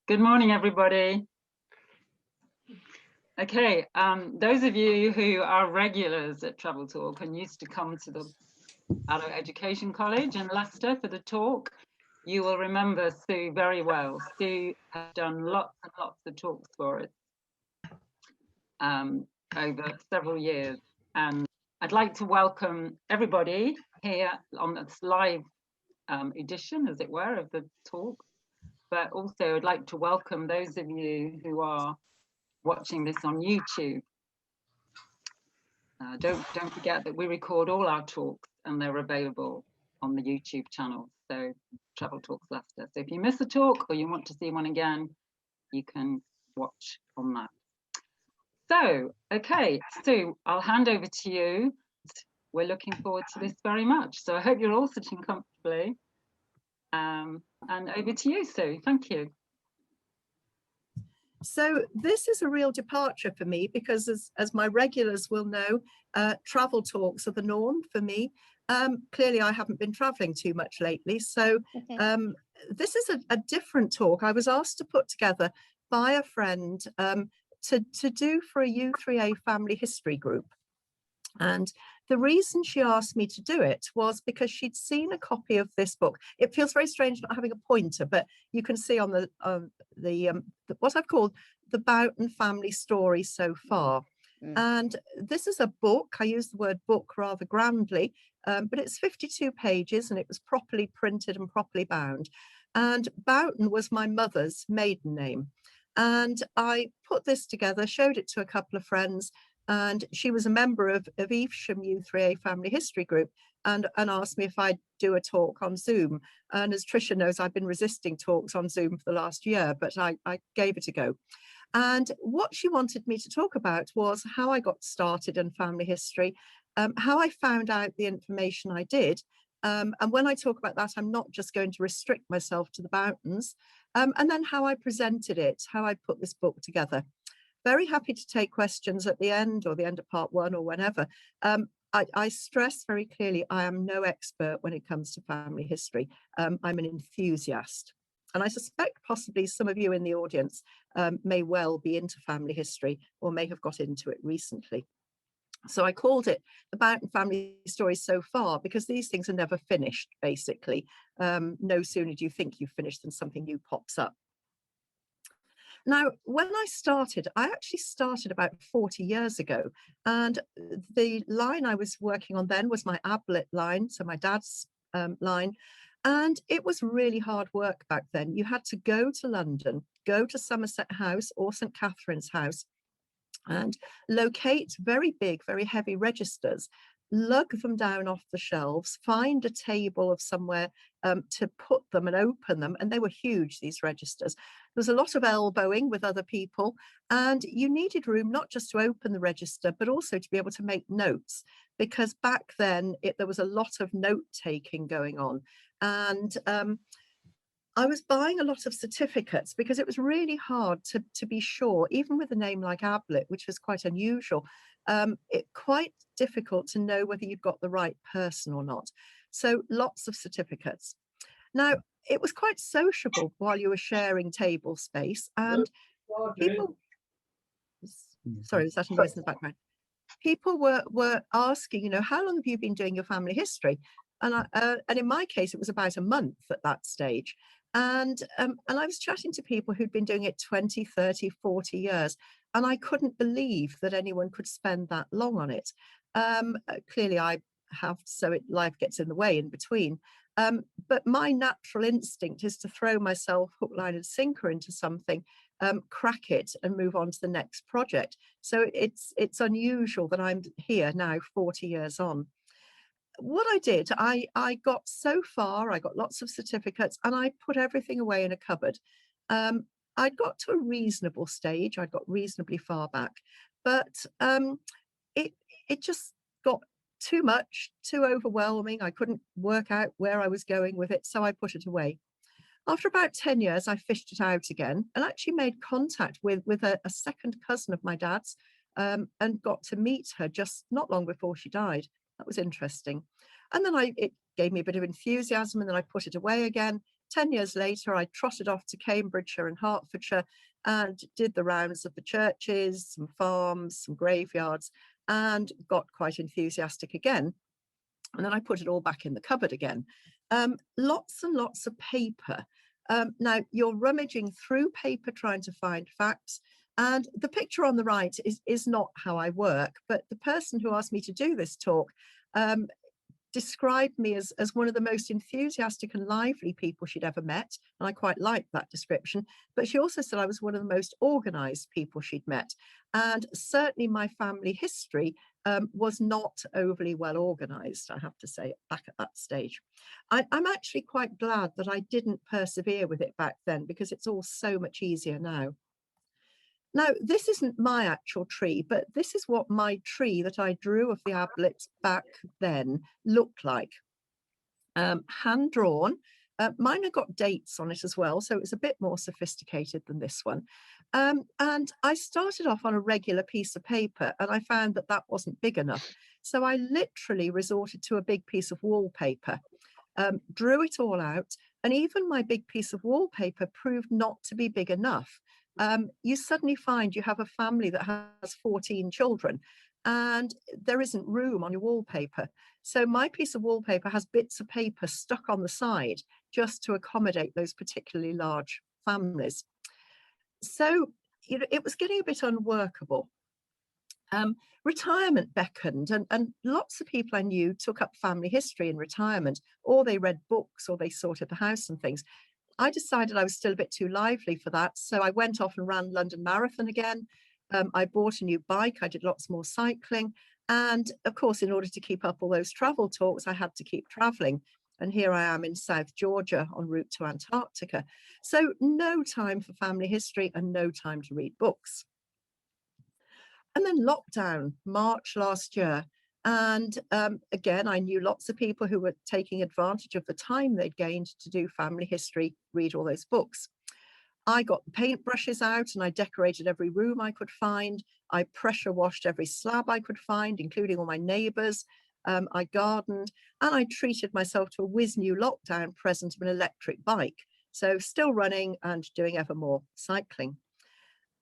Good morning, everybody. Okay, those of you who are regulars at Travel Talk and used to come to the Adult Education College in Leicester for the talk, you will remember Sue very well. Sue has done lots and lots of talks for us over several years. And I'd like to welcome everybody here on this live edition, as it were, of the talk. But also I'd like to welcome those of you who are watching this on YouTube. Don't forget that we record all our talks and they're available on the YouTube channel, so Travel Talks Leicester. So if you miss a talk or you want to see one again, you can watch on that. So, okay, Sue, I'll hand over to you. We're looking forward to this very much. So I hope you're all sitting comfortably. And over to you, Sue. Thank you. So this is a real departure for me because as my regulars will know, travel talks are the norm for me. Clearly I haven't been traveling too much lately. So this is a different talk. I was asked to put together by a friend to do for a U3A family history group. And the reason she asked me to do it was because she'd seen a copy of this book. It feels very strange not having a pointer, but you can see on the what I've called the Boughton family story so far. And this is a book. I use the word book rather grandly, but it's 52 pages and it was properly printed and properly bound. And Boughton was my mother's maiden name. And I put this together, showed it to a couple of friends, and she was a member of Evesham U3A family history group and asked me if I'd do a talk on Zoom. And as Tricia knows, I've been resisting talks on Zoom for the last year, but I gave it a go. And what she wanted me to talk about was how I got started in family history, how I found out the information I did. And when I talk about that, I'm not just going to restrict myself to the Boughton's, and then how I presented it, how I put this book together. Very happy to take questions at the end or the end of part one or whenever. I stress very clearly, I am no expert when it comes to family history. I'm an enthusiast. And I suspect possibly some of you in the audience may well be into family history or may have got into it recently. So I called it the Boughton family story so far because these things are never finished, basically. No sooner do you think you've finished than something new pops up. Now, when I actually started about 40 years ago, and the line I was working on then was my Ablett line, so my dad's line, and it was really hard work back then. You had to go to London, go to Somerset House or St Catherine's House, and locate very big, very heavy registers, lug them down off the shelves, find a table of somewhere to put them and open them. And they were huge, these registers. There was a lot of elbowing with other people, and you needed room not just to open the register, but also to be able to make notes, because back then there was a lot of note taking going on. And I was buying a lot of certificates because it was really hard to be sure, even with a name like Ablett, which was quite unusual, quite difficult to know whether you'd got the right person or not. So lots of certificates. Now, it was quite sociable while you were sharing table space, and people, sorry, was that a noise in the background? People were asking, how long have you been doing your family history? And in my case, it was about a month at that stage. And I was chatting to people who'd been doing it 20, 30, 40 years. And I couldn't believe that anyone could spend that long on it. Clearly, I have, so life gets in the way in between. But my natural instinct is to throw myself hook, line and sinker into something, crack it and move on to the next project. So it's unusual that I'm here now 40 years on. What I did, I got so far, I got lots of certificates and I put everything away in a cupboard. I'd got to a reasonable stage, I'd got reasonably far back, but it just got too much, too overwhelming. I couldn't work out where I was going with it, so I put it away. After about 10 years, I fished it out again and actually made contact with a second cousin of my dad's and got to meet her just not long before she died. That was interesting. And then it gave me a bit of enthusiasm, and then I put it away again. 10 years later, I trotted off to Cambridgeshire and Hertfordshire and did the rounds of the churches, some farms, some graveyards, and got quite enthusiastic again. And then I put it all back in the cupboard again. Lots and lots of paper. Now you're rummaging through paper trying to find facts. And the picture on the right is not how I work, but the person who asked me to do this talk described me as one of the most enthusiastic and lively people she'd ever met. And I quite liked that description. But she also said I was one of the most organised people she'd met. And certainly my family history was not overly well organised, I have to say, back at that stage. I'm actually quite glad that I didn't persevere with it back then, because it's all so much easier now. Now, this isn't my actual tree, but this is what my tree that I drew of the Ablett back then looked like. Hand drawn. Mine had got dates on it as well, so it's a bit more sophisticated than this one. And I started off on a regular piece of paper, and I found that that wasn't big enough. So I literally resorted to a big piece of wallpaper, drew it all out, and even my big piece of wallpaper proved not to be big enough. You suddenly find you have a family that has 14 children, and there isn't room on your wallpaper. So my piece of wallpaper has bits of paper stuck on the side just to accommodate those particularly large families. So, you know, it was getting a bit unworkable. Retirement beckoned, and lots of people I knew took up family history in retirement, or they read books, or they sorted the house and things. I decided I was still a bit too lively for that, so I went off and ran London Marathon again. I bought a new bike, I did lots more cycling, and of course, in order to keep up all those travel talks, I had to keep traveling. And here I am in South Georgia en route to Antarctica. So no time for family history and no time to read books. And then lockdown, March last year. And again, I knew lots of people who were taking advantage of the time they'd gained to do family history, read all those books. I got the paintbrushes out and I decorated every room I could find. I pressure washed every slab I could find, including all my neighbours. I gardened, and I treated myself to a whiz new lockdown present of an electric bike. So still running and doing ever more cycling.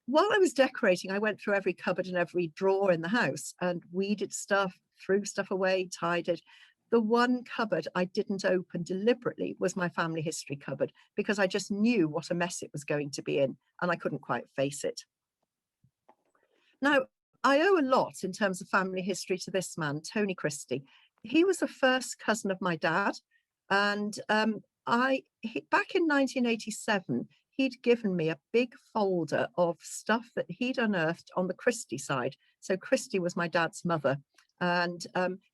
While I was decorating, I went through every cupboard and every drawer in the house and weeded stuff, threw stuff away, tidied. The one cupboard I didn't open deliberately was my family history cupboard, because I just knew what a mess it was going to be in and I couldn't quite face it. Now, I owe a lot in terms of family history to this man, Tony Christie. He was a first cousin of my dad, and back in 1987, he'd given me a big folder of stuff that he'd unearthed on the Christie side. So Christie was my dad's mother. And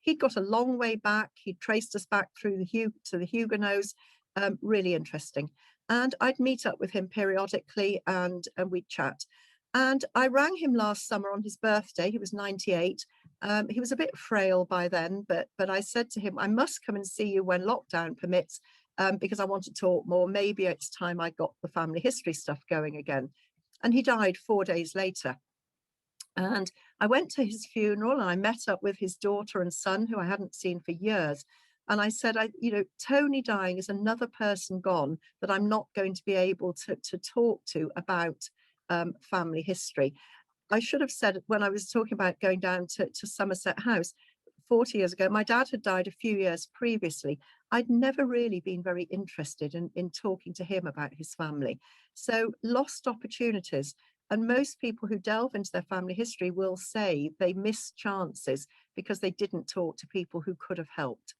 he'd got a long way back. He'd traced us back through to the Huguenots. Really interesting. And I'd meet up with him periodically and we'd chat. And I rang him last summer on his birthday. He was 98. He was a bit frail by then, but I said to him, I must come and see you when lockdown permits, because I want to talk more. Maybe it's time I got the family history stuff going again. And he died 4 days later. And I went to his funeral and I met up with his daughter and son, who I hadn't seen for years. And I said, Tony dying is another person gone that I'm not going to be able to talk to about family history. I should have said, when I was talking about going down to Somerset House 40 years ago, my dad had died a few years previously. I'd never really been very interested in talking to him about his family. So lost opportunities. And most people who delve into their family history will say they missed chances because they didn't talk to people who could have helped.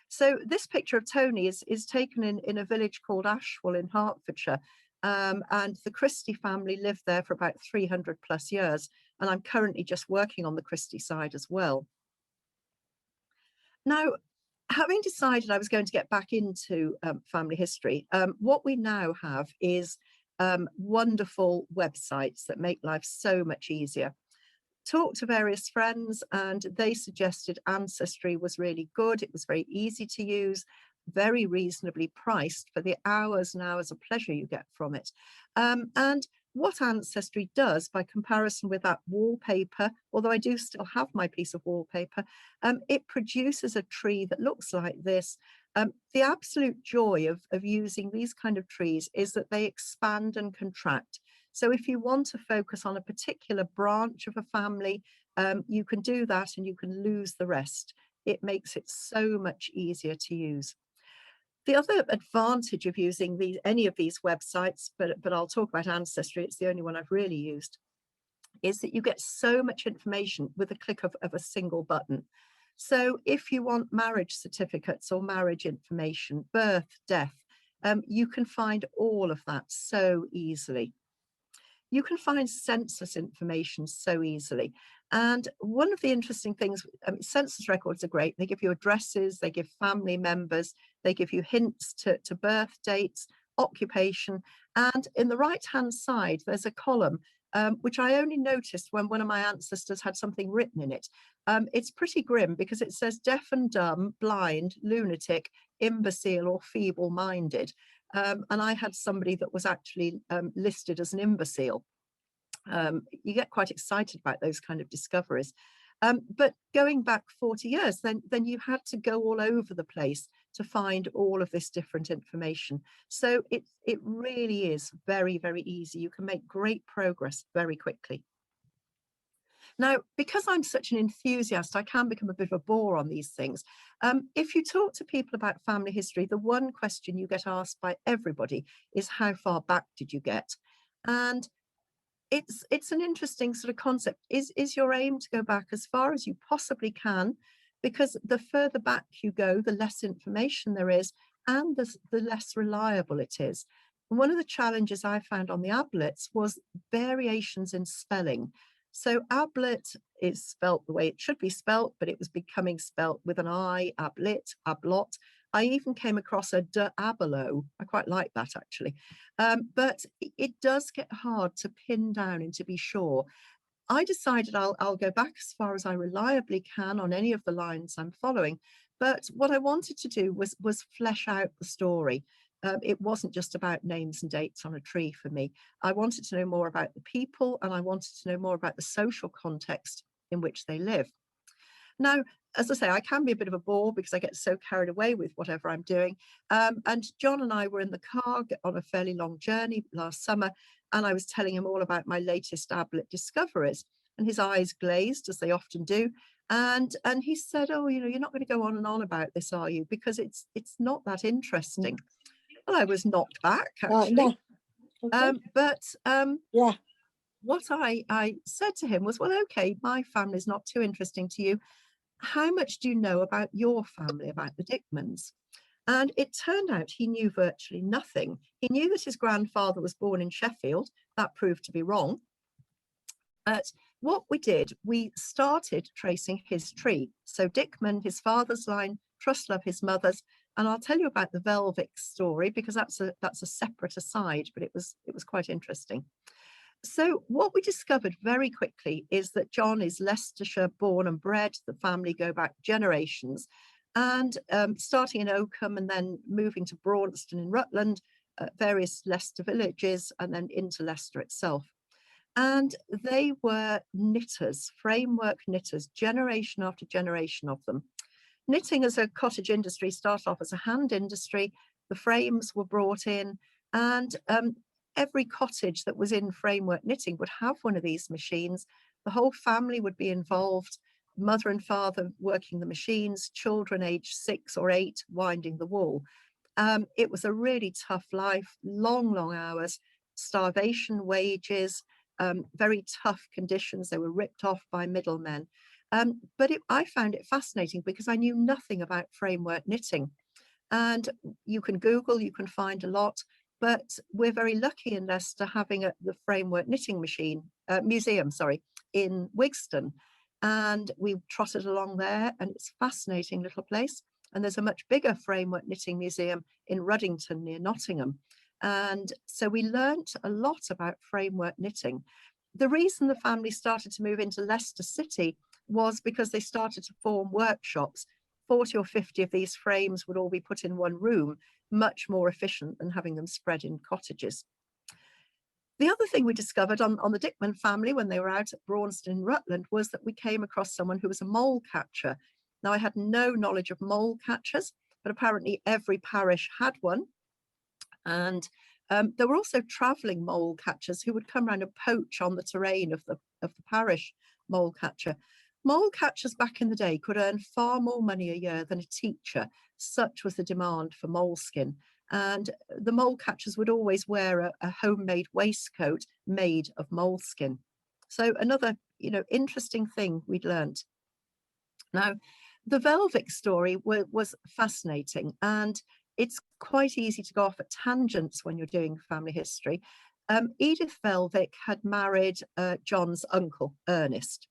So this picture of Tony is taken in a village called Ashwell in Hertfordshire. And the Christie family lived there for about 300 plus years. And I'm currently just working on the Christie side as well. Now, having decided I was going to get back into family history, what we now have is wonderful websites that make life so much easier. Talked to various friends and they suggested Ancestry was really good. It was very easy to use, very reasonably priced for the hours and hours of pleasure you get from it. And what Ancestry does, by comparison with that wallpaper, although I do still have my piece of wallpaper, it produces a tree that looks like this. The absolute joy of using these kind of trees is that they expand and contract. So if you want to focus on a particular branch of a family, you can do that and you can lose the rest. It makes it so much easier to use. The other advantage of using any of these websites, but I'll talk about Ancestry, it's the only one I've really used, is that you get so much information with a click of a single button. So if you want marriage certificates or marriage information, birth, death, you can find all of that so easily. You can find census information so easily. And one of the interesting things, census records are great. They give you addresses, they give family members, they give you hints to birth dates, occupation. And in the right-hand side, there's a column, which I only noticed when one of my ancestors had something written in it. It's pretty grim because it says deaf and dumb, blind, lunatic, imbecile, or feeble-minded. And I had somebody that was actually listed as an imbecile. You get quite excited about those kind of discoveries. But going back 40 years, then you had to go all over the place to find all of this different information. So it really is very, very easy. You can make great progress very quickly. Now, because I'm such an enthusiast, I can become a bit of a bore on these things. If you talk to people about family history, the one question you get asked by everybody is, how far back did you get? And it's an interesting sort of concept. Is your aim to go back as far as you possibly can? Because the further back you go, the less information there is, and the less reliable it is. And one of the challenges I found on the Ablets was variations in spelling. So Ablett is spelt the way it should be spelt, but it was becoming spelt with an I, Ablett, Ablot. I even came across a de Abelo. I quite like that, actually. But it does get hard to pin down and to be sure. I decided I'll go back as far as I reliably can on any of the lines I'm following. But what I wanted to do was flesh out the story. It wasn't just about names and dates on a tree for me. I wanted to know more about the people, and I wanted to know more about the social context in which they live. Now, as I say, I can be a bit of a bore because I get so carried away with whatever I'm doing. And John and I were in the car on a fairly long journey last summer, and I was telling him all about my latest Ablett discoveries, and his eyes glazed, as they often do. And he said, "Oh, you're not going to go on and on about this, are you? Because it's not that interesting." Well, I was knocked back, actually. Okay. Yeah. What I said to him was, well, okay, my family's not too interesting to you. How much do you know about your family, about the Dickmans? And it turned out he knew virtually nothing. He knew that his grandfather was born in Sheffield. That proved to be wrong. But what we did, we started tracing his tree. So Dickman, his father's line, Truslove, his mother's, and I'll tell you about the Velvic story because that's a separate aside, but it was quite interesting. So what we discovered very quickly is that John is Leicestershire born and bred. The family go back generations, and starting in Oakham and then moving to Braunston in Rutland, various Leicester villages, and then into Leicester itself. And they were knitters, framework knitters, generation after generation of them. Knitting as a cottage industry started off as a hand industry. The frames were brought in, and every cottage that was in framework knitting would have one of these machines. The whole family would be involved, mother and father working the machines, children aged 6 or 8 winding the wool. It was a really tough life, long hours, starvation wages, very tough conditions. They were ripped off by middlemen. But I found it fascinating because I knew nothing about framework knitting. And you can Google, you can find a lot, but we're very lucky in Leicester having the framework knitting museum, in Wigston. And we trotted along there, and it's a fascinating little place. And there's a much bigger framework knitting museum in Ruddington near Nottingham. And so we learnt a lot about framework knitting. The reason the family started to move into Leicester City was because they started to form workshops. 40 or 50 of these frames would all be put in one room, much more efficient than having them spread in cottages. The other thing we discovered on the Dickman family when they were out at Braunston in Rutland was that we came across someone who was a mole catcher. Now, I had no knowledge of mole catchers, but apparently every parish had one. And there were also travelling mole catchers who would come around and poach on the terrain of the parish mole catcher. Mole catchers back in the day could earn far more money a year than a teacher. Such was the demand for moleskin. And the mole catchers would always wear a homemade waistcoat made of moleskin. So another, interesting thing we'd learnt. Now, the Velvic story was fascinating, and it's quite easy to go off at tangents when you're doing family history. Edith Velvic had married John's uncle, Ernest.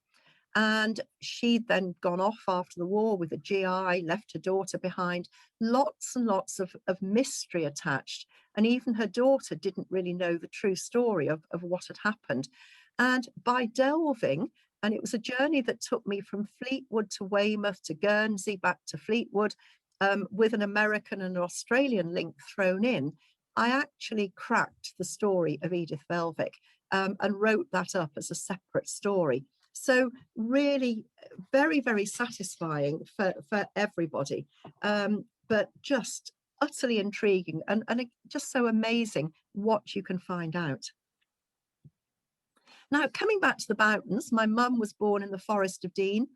And she'd then gone off after the war with a GI, left her daughter behind, lots and lots of mystery attached. And even her daughter didn't really know the true story of what had happened. And by delving, and it was a journey that took me from Fleetwood to Weymouth to Guernsey, back to Fleetwood, with an American and an Australian link thrown in, I actually cracked the story of Edith Velvic and wrote that up as a separate story. So really very, very satisfying for everybody, but just utterly intriguing and just so amazing what you can find out. Now, coming back to the Bowtons, my mum was born in the Forest of Dean,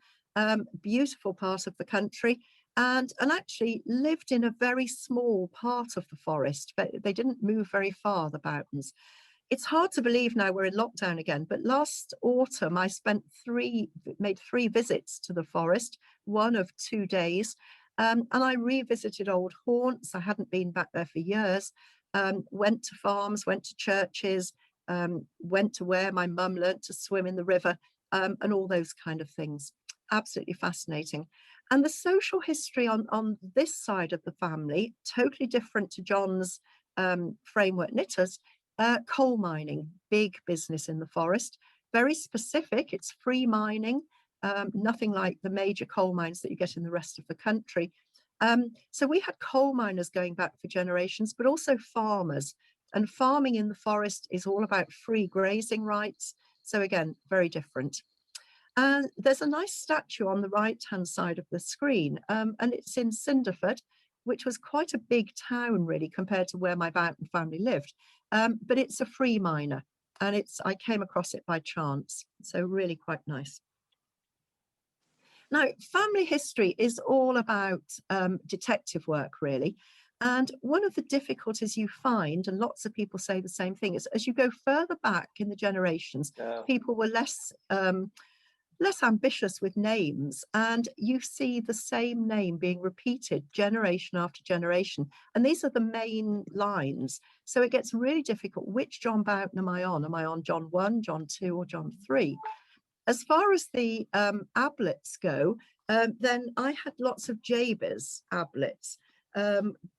beautiful part of the country, and actually lived in a very small part of the forest, but they didn't move very far, the Bowtons. It's hard to believe now we're in lockdown again, but last autumn I made 3 visits to the forest, one of 2 days, and I revisited old haunts. I hadn't been back there for years, went to farms, went to churches, went to where my mum learnt to swim in the river, and all those kind of things. Absolutely fascinating. And the social history on this side of the family, totally different to John's framework knitters. Coal mining, big business in the forest, very specific. It's free mining, nothing like the major coal mines that you get in the rest of the country. So we had coal miners going back for generations, but also farmers. And farming in the forest is all about free grazing rights. So again, very different. And there's a nice statue on the right-hand side of the screen, and it's in Cinderford, which was quite a big town, really, compared to where my Bowton family lived. But it's a free miner, and I came across it by chance. So really quite nice. Now, family history is all about detective work, really. And one of the difficulties you find, and lots of people say the same thing, is as you go further back in the generations, people were less ambitious with names, and you see the same name being repeated generation after generation. And these are the main lines. So it gets really difficult. Which John Bowton am I on? Am I on John 1, John 2, or John 3? As far as the Ablets go, then I had lots of Jabez Ablets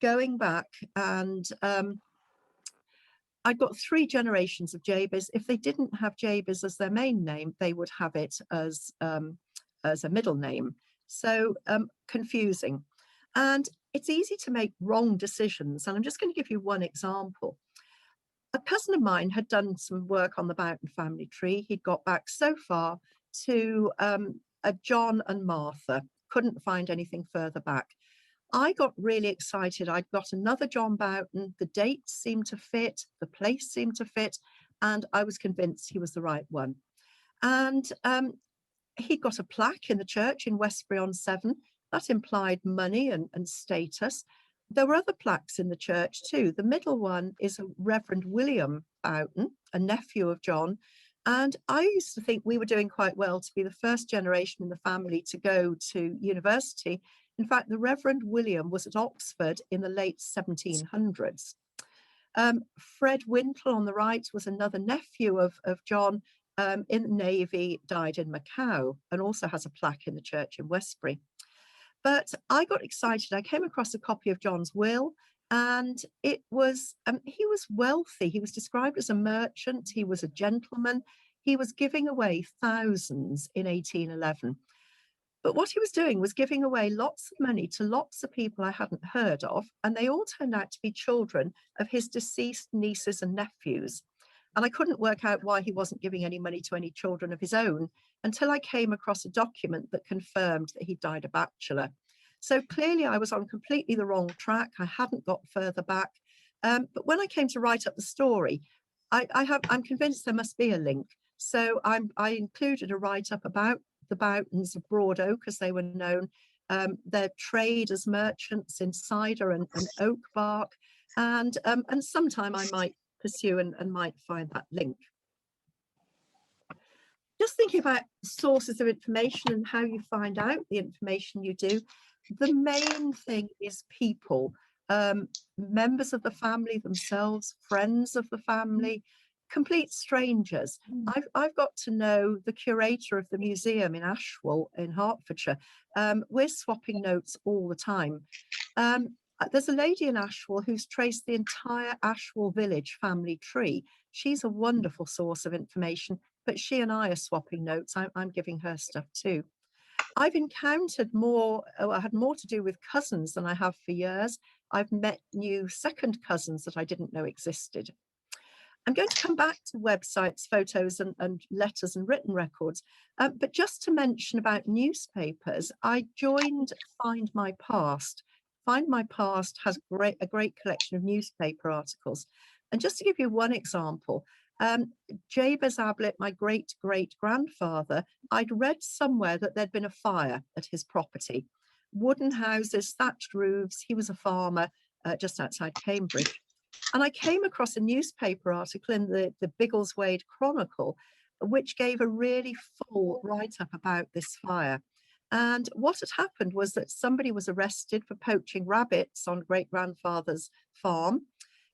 going back, and I'd got 3 generations of Jabez. If they didn't have Jabez as their main name, they would have it as a middle name. So confusing. And it's easy to make wrong decisions. And I'm just going to give you one example. A cousin of mine had done some work on the Bowton family tree. He'd got back so far to a John and Martha, couldn't find anything further back. I got really excited. I'd got another John Bowton. The dates seemed to fit, the place seemed to fit, and I was convinced he was the right one. And he got a plaque in the church in Westbury-on-Severn. That implied money and status. There were other plaques in the church too. The middle one is a Reverend William Bowton, a nephew of John. And I used to think we were doing quite well to be the first generation in the family to go to university. In fact, the Reverend William was at Oxford in the late 1700s. Fred Wintle on the right was another nephew of John in the Navy, died in Macau, and also has a plaque in the church in Westbury. But I got excited. I came across a copy of John's will, and it was, he was wealthy. He was described as a merchant. He was a gentleman. He was giving away thousands in 1811. But what he was doing was giving away lots of money to lots of people I hadn't heard of, and they all turned out to be children of his deceased nieces and nephews. And I couldn't work out why he wasn't giving any money to any children of his own until I came across a document that confirmed that he died a bachelor. So clearly I was on completely the wrong track. I hadn't got further back. But when I came to write up the story, I'm convinced there must be a link. So I included a write-up about the Bowtons of Broadoak, as they were known, their trade as merchants in cider and oak bark, and sometime I might pursue and might find that link. Just thinking about sources of information and how you find out the information you do, the main thing is people, members of the family themselves, friends of the family, complete strangers. I've got to know the curator of the museum in Ashwell in Hertfordshire. We're swapping notes all the time. There's a lady in Ashwell who's traced the entire Ashwell village family tree. She's a wonderful source of information, but she and I are swapping notes. I'm giving her stuff too. I've encountered more, I had more to do with cousins than I have for years. I've met new second cousins that I didn't know existed. I'm going to come back to websites, photos and letters and written records, but just to mention about newspapers, I joined Find My Past. Find My Past has a great collection of newspaper articles. And just to give you one example, Jabez Ablett, my great-great-grandfather, I'd read somewhere that there'd been a fire at his property. Wooden houses, thatched roofs, he was a farmer just outside Cambridge. And I came across a newspaper article in the Biggleswade Chronicle, which gave a really full write-up about this fire. And what had happened was that somebody was arrested for poaching rabbits on great-grandfather's farm.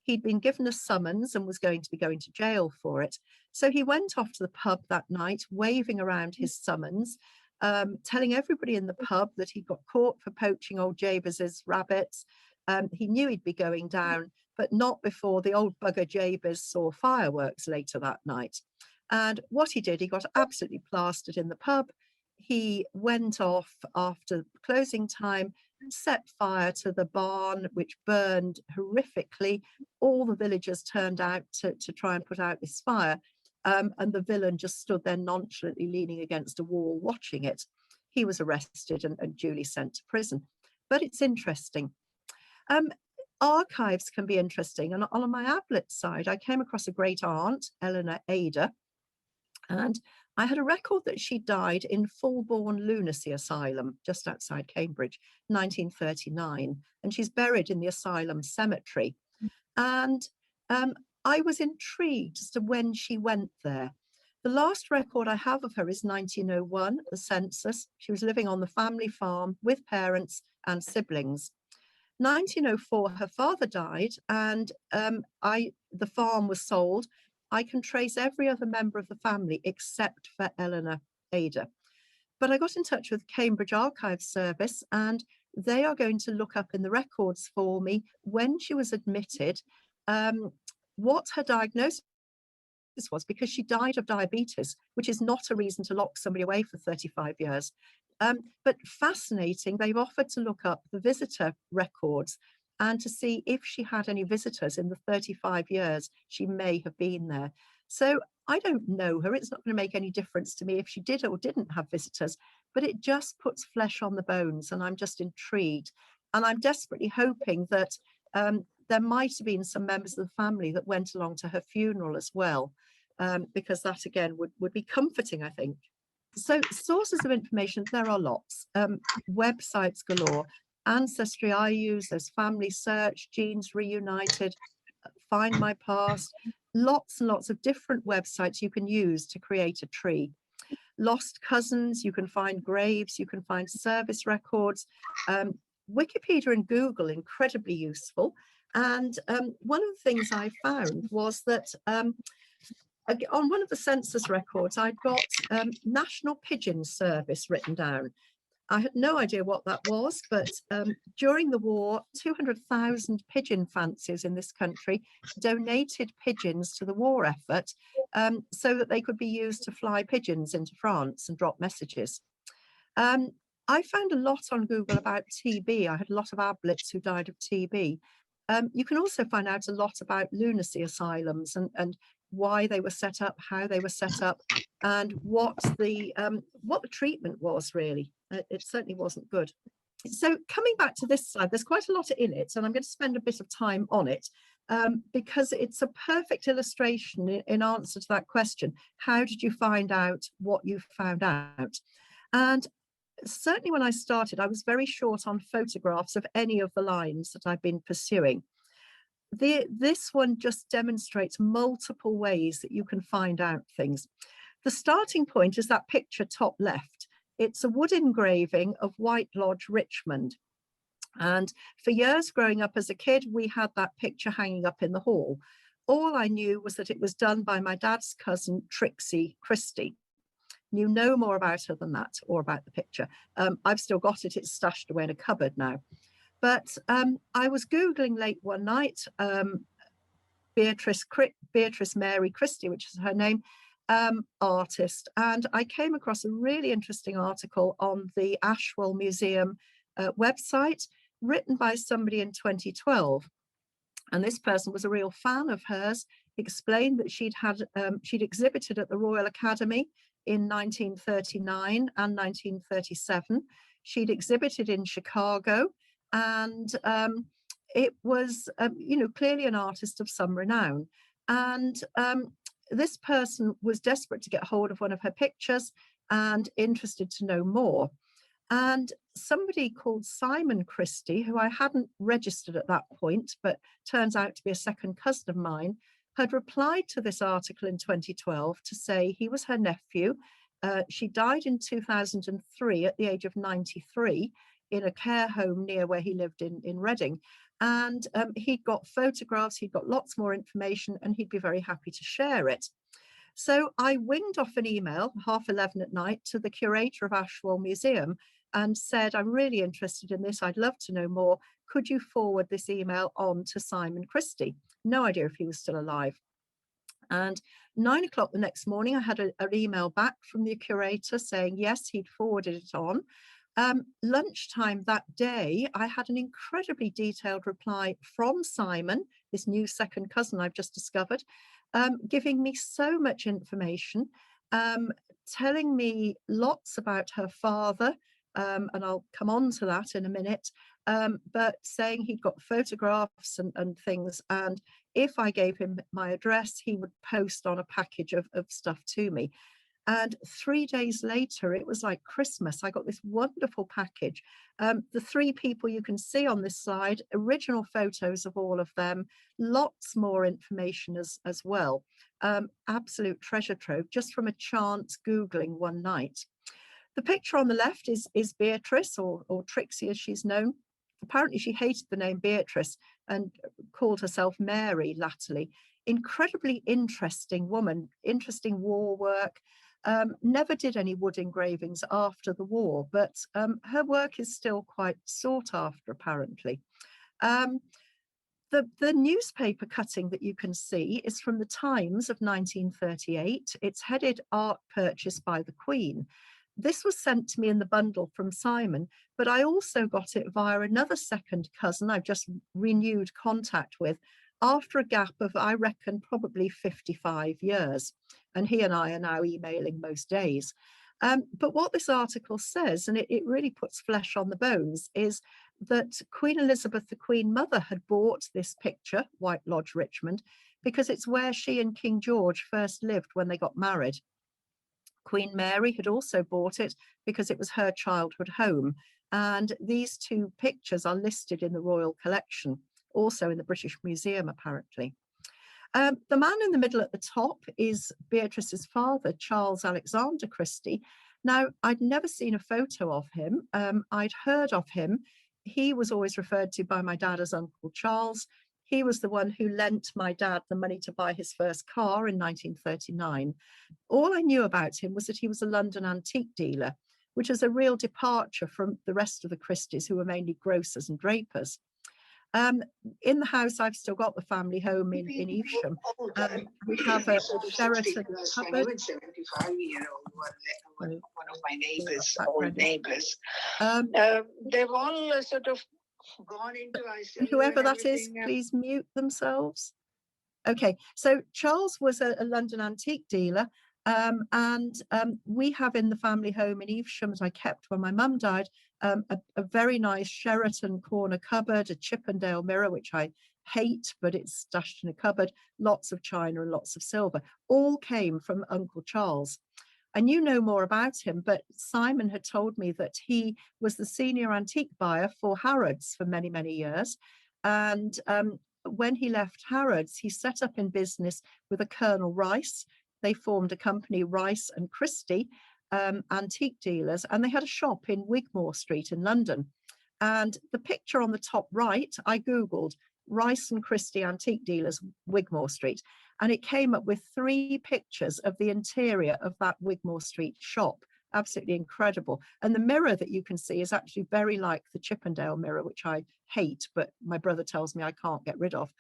He'd been given a summons and was going to be going to jail for it. So he went off to the pub that night, waving around his summons, telling everybody in the pub that he got caught for poaching old Jabez's rabbits. He knew he'd be going down, but not before the old bugger Jabez saw fireworks later that night. And what he did, he got absolutely plastered in the pub. He went off after closing time, set fire to the barn, which burned horrifically. All the villagers turned out to try and put out this fire. And the villain just stood there nonchalantly leaning against a wall watching it. He was arrested and duly sent to prison. But it's interesting. Archives can be interesting. And on my Ablett side, I came across a great aunt, Eleanor Ada, and I had a record that she died in Fulbourn Lunacy Asylum, just outside Cambridge, 1939. And she's buried in the asylum cemetery. And I was intrigued as to when she went there. The last record I have of her is 1901, the census. She was living on the family farm with parents and siblings. 1904, her father died, and the farm was sold. I can trace every other member of the family except for Eleanor Ada. But I got in touch with Cambridge Archives Service, and they are going to look up in the records for me when she was admitted, what her diagnosis was, because she died of diabetes, which is not a reason to lock somebody away for 35 years. But fascinating, they've offered to look up the visitor records and to see if she had any visitors in the 35 years she may have been there. So I don't know her. It's not going to make any difference to me if she did or didn't have visitors, but it just puts flesh on the bones, and I'm just intrigued. And I'm desperately hoping that there might have been some members of the family that went along to her funeral as well, because that again would be comforting, I think. So sources of information, there are lots. Websites galore. Ancestry I use, there's Family Search, Genes Reunited, Find My Past, lots and lots of different websites you can use to create a tree. Lost cousins, you can find graves, you can find service records. Wikipedia and Google, incredibly useful. And one of the things I found was that on one of the census records, I'd got National Pigeon Service written down. I had no idea what that was, but during the war, 200,000 pigeon fanciers in this country donated pigeons to the war effort so that they could be used to fly pigeons into France and drop messages. I found a lot on Google about TB. I had a lot of Abletts who died of TB. You can also find out a lot about lunacy asylums and why they were set up, how they were set up, and what the treatment was really. It certainly wasn't good. So coming back to this slide, there's quite a lot in it, and I'm going to spend a bit of time on it because it's a perfect illustration in answer to that question. How did you find out what you found out? And certainly when I started, I was very short on photographs of any of the lines that I've been pursuing. This one just demonstrates multiple ways that you can find out things. The starting point is that picture top left. It's a wood engraving of White Lodge, Richmond. And for years growing up as a kid, we had that picture hanging up in the hall. All I knew was that it was done by my dad's cousin, Trixie Christie. Knew no more about her than that, or about the picture. I've still got it, it's stashed away in a cupboard now. But I was Googling late one night, Beatrice Mary Christie, which is her name, artist, and I came across a really interesting article on the Ashwell Museum website, written by somebody in 2012. And this person was a real fan of hers, explained that she'd exhibited at the Royal Academy in 1939 and 1937. She'd exhibited in Chicago, and it was, clearly an artist of some renown. And this person was desperate to get hold of one of her pictures and interested to know more. And somebody called Simon Christie, who I hadn't registered at that point, but turns out to be a second cousin of mine, had replied to this article in 2012 to say he was her nephew. She died in 2003 at the age of 93 in a care home near where he lived in Reading. And he'd got photographs, he'd got lots more information, and he'd be very happy to share it. So I winged off an email 11:30 at night to the curator of Ashwell Museum and said, I'm really interested in this, I'd love to know more. Could you forward this email on to Simon Christie? No idea if he was still alive. And 9 o'clock the next morning, I had an email back from the curator saying, yes, he'd forwarded it on. Lunchtime that day, I had an incredibly detailed reply from Simon, this new second cousin I've just discovered, giving me so much information, telling me lots about her father, and I'll come on to that in a minute, but saying he'd got photographs and things, and if I gave him my address, he would post on a package of stuff to me. And 3 days later, it was like Christmas. I got this wonderful package. The three people you can see on this slide, original photos of all of them, lots more information as well. Absolute treasure trove, just from a chance Googling one night. The picture on the left is Beatrice, or Trixie as she's known. Apparently she hated the name Beatrice and called herself Mary latterly. Incredibly interesting woman, interesting war work. Never did any wood engravings after the war, but her work is still quite sought after, apparently. The newspaper cutting that you can see is from the Times of 1938. It's headed Art Purchased by the Queen. This was sent to me in the bundle from Simon, but I also got it via another second cousin I've just renewed contact with after a gap of, I reckon, probably 55 years. And he and I are now emailing most days. But what this article says, and it really puts flesh on the bones, is that Queen Elizabeth, the Queen Mother, had bought this picture, White Lodge, Richmond, because it's where she and King George first lived when they got married. Queen Mary had also bought it because it was her childhood home. And these two pictures are listed in the Royal Collection, also in the British Museum, apparently. The man in the middle at the top is Beatrice's father, Charles Alexander Christie. Now, I'd never seen a photo of him. I'd heard of him. He was always referred to by my dad as Uncle Charles. He was the one who lent my dad the money to buy his first car in 1939. All I knew about him was that he was a London antique dealer, which is a real departure from the rest of the Christies, who were mainly grocers and drapers. In the house, I've still got the family home in Evesham. We have a Sheraton cupboard. 75-year-old one of my neighbors, old neighbors. They've all sort of gone into isolation. Whoever that is, please mute themselves. Okay, so Charles was a London antique dealer, and we have in the family home in Evesham that I kept when my mum died, a very nice Sheraton corner cupboard, a Chippendale mirror, which I hate, but it's stashed in a cupboard, lots of china and lots of silver, all came from Uncle Charles. I knew no more about him, but Simon had told me that he was the senior antique buyer for Harrods for many, many years. And when he left Harrods, he set up in business with a Colonel Rice. They formed a company, Rice and Christie, antique dealers, and they had a shop in Wigmore Street in London. And the picture on the top right, I Googled Rice and Christie antique dealers, Wigmore Street, and it came up with 3 pictures of the interior of that Wigmore Street shop. Absolutely incredible. And the mirror that you can see is actually very like the Chippendale mirror, which I hate, but my brother tells me I can't get rid of.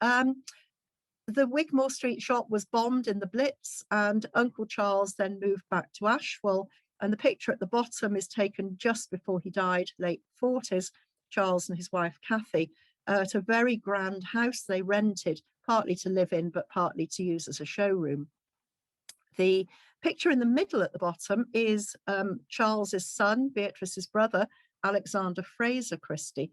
The Wigmore Street shop was bombed in the Blitz, and Uncle Charles then moved back to Ashwell. And the picture at the bottom is taken just before he died, late 40s, Charles and his wife Kathy, at a very grand house they rented, partly to live in, but partly to use as a showroom. The picture in the middle at the bottom is Charles's son, Beatrice's brother, Alexander Fraser Christie.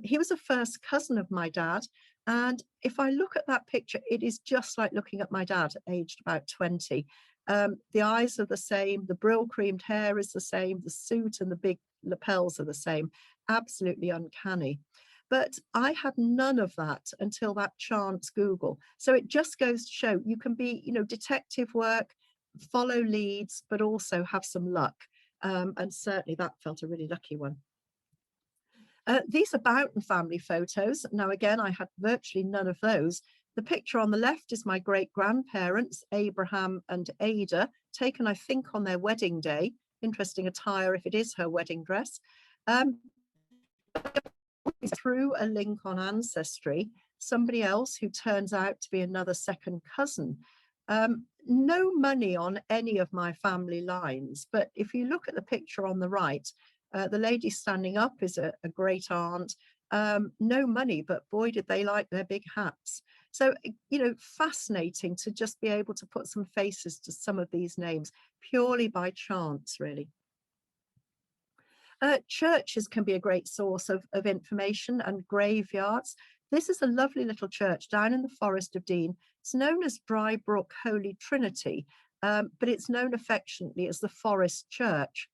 He was a first cousin of my dad. And if I look at that picture, it is just like looking at my dad, aged about 20. The eyes are the same, the brill creamed hair is the same, the suit and the big lapels are the same. Absolutely uncanny. But I had none of that until that chance Google. So it just goes to show you can be, detective work, follow leads, but also have some luck. And certainly that felt a really lucky one. These are Boughton family photos. Now, again, I had virtually none of those. The picture on the left is my great-grandparents, Abraham and Ada, taken, I think, on their wedding day. Interesting attire if it is her wedding dress. Through a link on Ancestry, somebody else who turns out to be another second cousin. No money on any of my family lines, but if you look at the picture on the right, the lady standing up is a great aunt. No money, but boy, did they like their big hats. So, fascinating to just be able to put some faces to some of these names purely by chance, really. Churches can be a great source of information, and graveyards. This is a lovely little church down in the Forest of Dean. It's known as Drybrook Holy Trinity, but it's known affectionately as the Forest Church.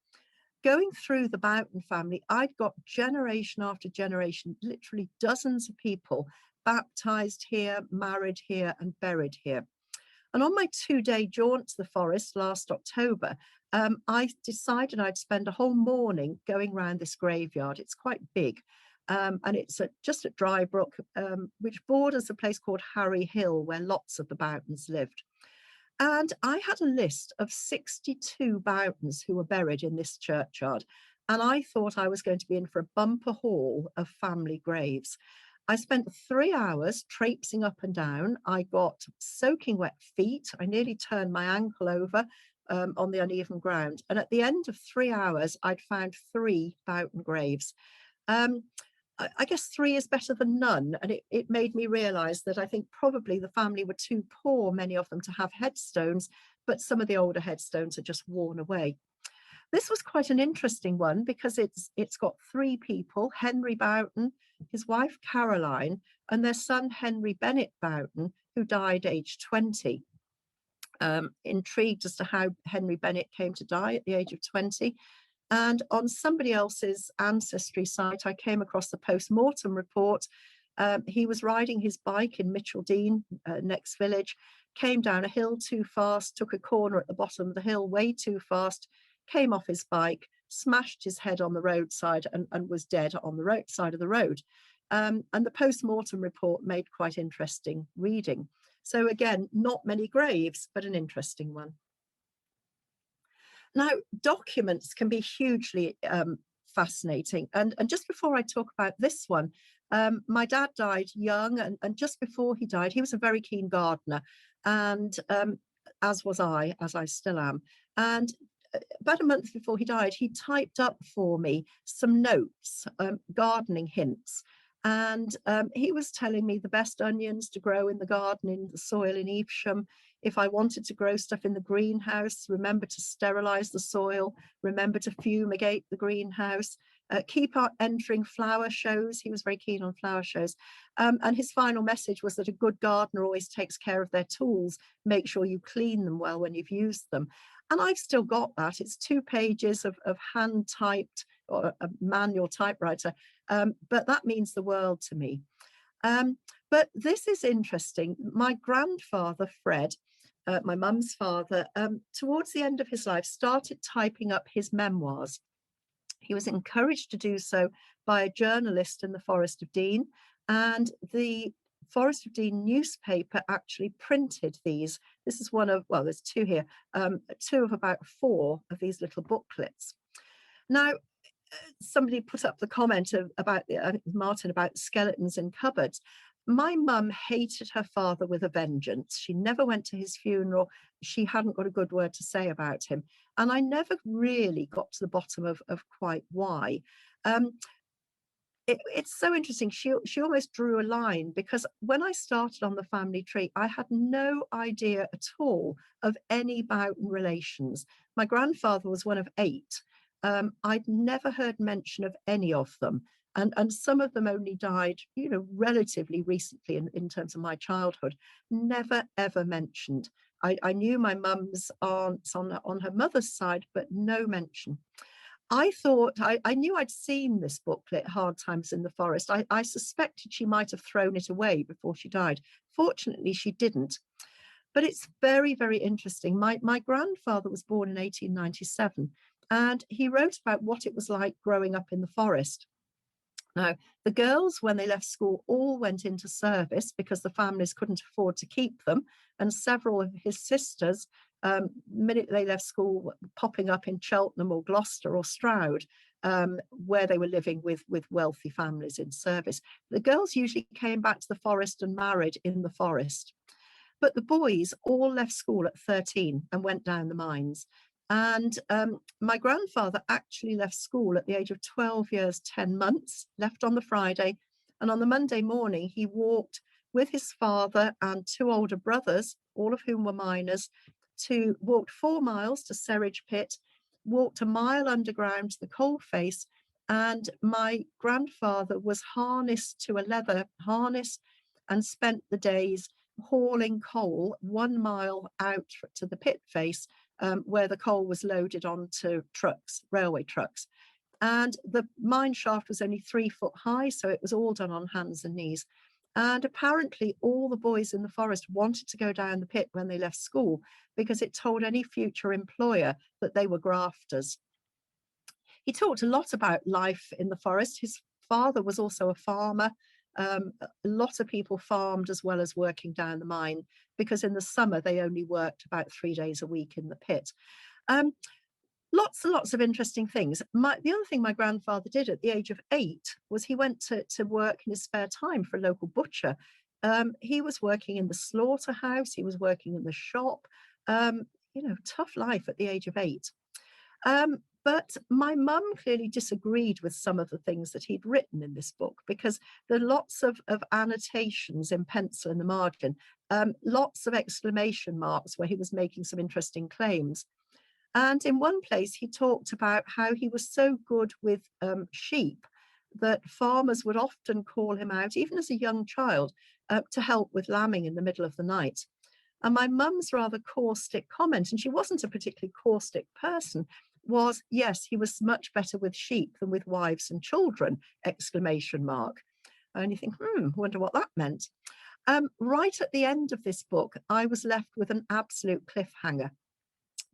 Going through the Boughton family, I've got generation after generation, literally dozens of people baptized here, married here, and buried here. And on my 2-day jaunt to the forest last October, I decided I'd spend a whole morning going around this graveyard. It's quite big, and it's just at Drybrook, which borders a place called Harry Hill, where lots of the Boughton's lived. And I had a list of 62 Boughton's who were buried in this churchyard. And I thought I was going to be in for a bumper haul of family graves. I spent 3 hours traipsing up and down. I got soaking wet feet. I nearly turned my ankle over on the uneven ground. And at the end of 3 hours, I'd found 3 Boughton graves. I guess 3 is better than none. And it made me realize that I think probably the family were too poor, many of them, to have headstones, but some of the older headstones are just worn away. This was quite an interesting one because it's got 3 people: Henry Boughton, his wife Caroline, and their son Henry Bennett Boughton, who died aged 20. Intrigued as to how Henry Bennett came to die at the age of 20. And on somebody else's Ancestry site, I came across the post-mortem report. He was riding his bike in Mitcheldean, next village, came down a hill too fast, took a corner at the bottom of the hill way too fast, came off his bike, smashed his head on the roadside and was dead on the roadside of the road. And the post-mortem report made quite interesting reading. So again, not many graves, but an interesting one. Now, documents can be hugely fascinating. And just before I talk about this one, my dad died young, and just before he died, he was a very keen gardener, and as was I, as I still am. And about a month before he died, he typed up for me some notes, gardening hints. And he was telling me the best onions to grow in the garden, in the soil in Evesham. If I wanted to grow stuff in the greenhouse, remember to sterilize the soil, remember to fumigate the greenhouse, keep on entering flower shows. He was very keen on flower shows. And his final message was that a good gardener always takes care of their tools. Make sure you clean them well when you've used them. And I've still got that. It's 2 pages of hand typed or a manual typewriter. But that means the world to me. But this is interesting. My grandfather, Fred, my mum's father, towards the end of his life, started typing up his memoirs. He was encouraged to do so by a journalist in the Forest of Dean, and the Forest of Dean newspaper actually printed these. This is one of, well, there's 2 here, 2 of about 4 of these little booklets. Now, somebody put up the comment about Martin, about skeletons in cupboards. My mum hated her father with a vengeance. She never went to his funeral. She hadn't got a good word to say about him. And I never really got to the bottom of quite why. It's so interesting. She almost drew a line, because when I started on the family tree, I had no idea at all of any Boughton relations. My grandfather was one of 8. I'd never heard mention of any of them. And some of them only died, you know, relatively recently in terms of my childhood. Never, ever mentioned. I knew my mum's aunts on her mother's side, but no mention. I thought, I knew I'd seen this booklet, Hard Times in the Forest. I suspected she might have thrown it away before she died. Fortunately, she didn't. But it's very, very interesting. My grandfather was born in 1897, and he wrote about what it was like growing up in the forest. Now, the girls, when they left school, all went into service because the families couldn't afford to keep them. And several of his sisters, minute they left school, popping up in Cheltenham or Gloucester or Stroud, where they were living with wealthy families in service. The girls usually came back to the forest and married in the forest. But the boys all left school at 13 and went down the mines. And my grandfather actually left school at the age of 12 years, 10 months, left on the Friday. And on the Monday morning, he walked with his father and 2 older brothers, all of whom were miners, walked 4 miles to Serridge Pit, walked a mile underground to the coal face. And my grandfather was harnessed to a leather harness and spent the days hauling coal 1 mile out to the pit face, where the coal was loaded onto trucks, railway trucks. And the mine shaft was only 3 foot high, so it was all done on hands and knees. And apparently all the boys in the forest wanted to go down the pit when they left school, because it told any future employer that they were grafters. He talked a lot about life in the forest. His father was also a farmer. A lot of people farmed as well as working down the mine, because in the summer they only worked about 3 days a week in the pit. Lots and lots of interesting things. The other thing my grandfather did at the age of 8 was he went to work in his spare time for a local butcher. He was working in the slaughterhouse, he was working in the shop. You know, tough life at the age of 8. But my mum clearly disagreed with some of the things that he'd written in this book, because there are lots of annotations in pencil in the margin, lots of exclamation marks where he was making some interesting claims. And in one place, he talked about how he was so good with sheep that farmers would often call him out, even as a young child, to help with lambing in the middle of the night. And my mum's rather caustic comment, and she wasn't a particularly caustic person, was, yes, he was much better with sheep than with wives and children, exclamation mark. And you think, wonder what that meant. Right at the end of this book, I was left with an absolute cliffhanger.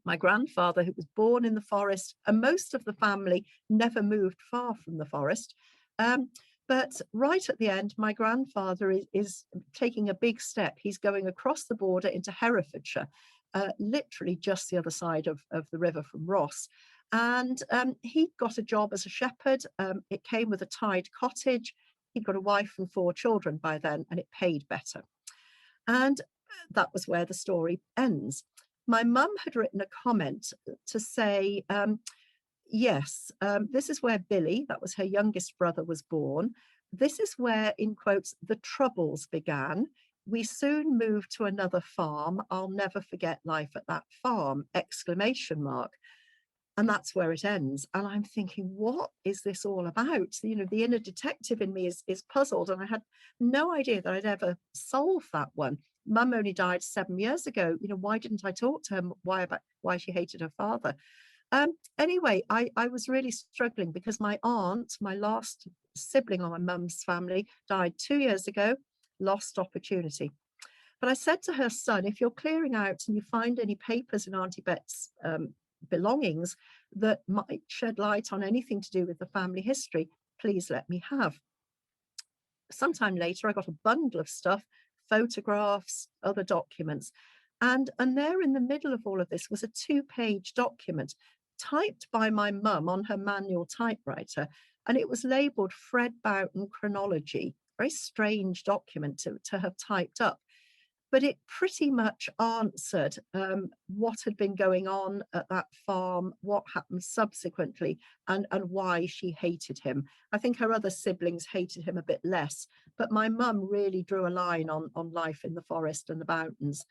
My grandfather, who was born in the forest, and most of the family never moved far from the forest. But right at the end, my grandfather is taking a big step. He's going across the border into Herefordshire, literally just the other side of the river from Ross. And he got a job as a shepherd. It came with a tied cottage. He'd got a wife and 4 children by then, and it paid better. And that was where the story ends. My mum had written a comment to say, yes, this is where Billy, that was her youngest brother, was born. this is where, in quotes, the troubles began. We soon moved to another farm. I'll never forget life at that farm, exclamation mark. And that's where it ends. And I'm thinking, what is this all about? You know, the inner detective in me is puzzled. And I had no idea that I'd ever solve that one. Mum only died 7 years ago. You know, why didn't I talk to her? Why she hated her father? Anyway, I was really struggling because my aunt, my last sibling on my mum's family, died 2 years ago, lost opportunity. But I said to her son, if you're clearing out and you find any papers in Auntie Bet's belongings that might shed light on anything to do with the family history, please let me have. Sometime later, I got a bundle of stuff, photographs, other documents. And there in the middle of all of this was a 2-page document typed by my mum on her manual typewriter. And it was labeled Fred Boughton Chronology. Very strange document to have typed up. But it pretty much answered what had been going on at that farm, what happened subsequently, and why she hated him. I think her other siblings hated him a bit less, but my mum really drew a line on life in the forest and the Bountons.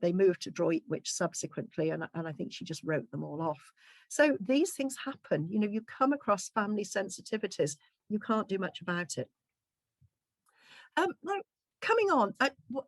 They moved to Droitwich subsequently, and I think she just wrote them all off. So these things happen. You know, you come across family sensitivities. You can't do much about it. Now, coming on,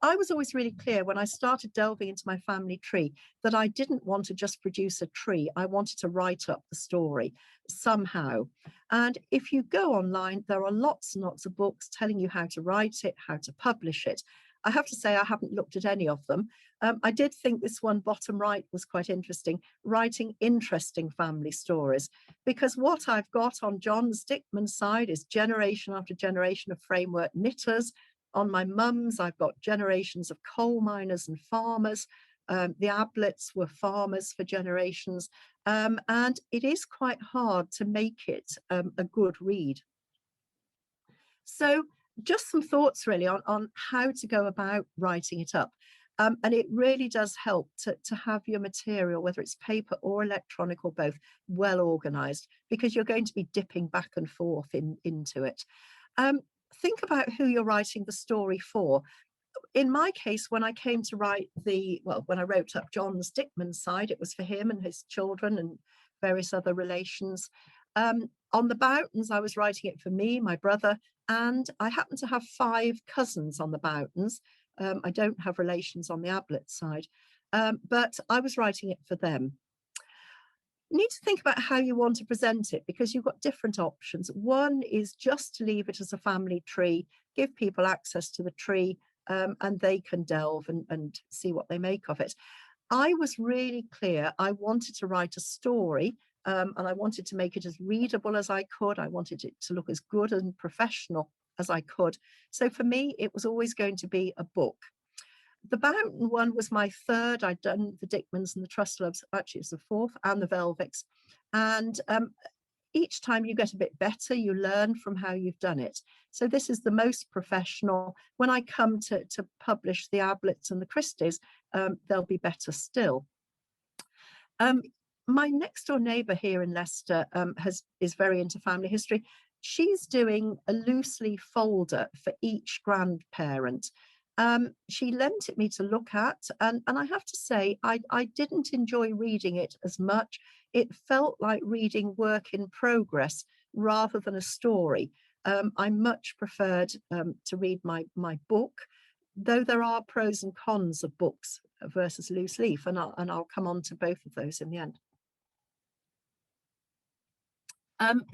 I was always really clear when I started delving into my family tree that I didn't want to just produce a tree. I wanted to write up the story somehow. And if you go online, there are lots and lots of books telling you how to write it, how to publish it. I have to say I haven't looked at any of them. I did think this one bottom right was quite interesting, writing interesting family stories, because what I've got on John Stickman's side is generation after generation of framework knitters. On my mum's, I've got generations of coal miners and farmers. The Abletts were farmers for generations. And it is quite hard to make it a good read. So just some thoughts really on how to go about writing it up. And it really does help to have your material, whether it's paper or electronic or both, well organized, because you're going to be dipping back and forth into it. Think about who you're writing the story for. In my case, when I came to write when I wrote up John Stickman's side, it was for him and his children and various other relations. On the Bountons, I was writing it for me, my brother, and I happen to have 5 cousins on the Bountons. I don't have relations on the Ablett side, but I was writing it for them. You need to think about how you want to present it, because you've got different options. One is just to leave it as a family tree, give people access to the tree, and they can delve and see what they make of it. I was really clear. I wanted to write a story, and I wanted to make it as readable as I could. I wanted it to look as good and professional as I could. So for me, it was always going to be a book. The Boughton one was my 3rd. I'd done the Dickmans and the Trustloves. Actually, it's the 4th, and the Velvicks. And each time you get a bit better, you learn from how you've done it. So this is the most professional. When I come to publish the Abletts and the Christies, they'll be better still. My next door neighbour here in Leicester is very into family history. She's doing a loose leaf folder for each grandparent. She lent it me to look at, and I have to say, I didn't enjoy reading it as much. It felt like reading work in progress rather than a story. I much preferred to read my book, though there are pros and cons of books versus loose leaf, and I'll come on to both of those in the end.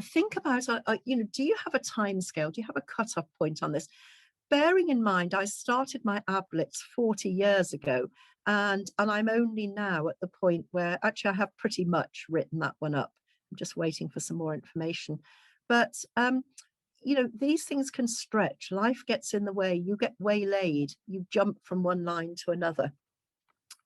Think about, do you have a time scale? Do you have a cut-off point on this? Bearing in mind, I started my Abletts 40 years ago, and I'm only now at the point where actually I have pretty much written that one up. I'm just waiting for some more information. But, these things can stretch. Life gets in the way. You get waylaid. You jump from one line to another.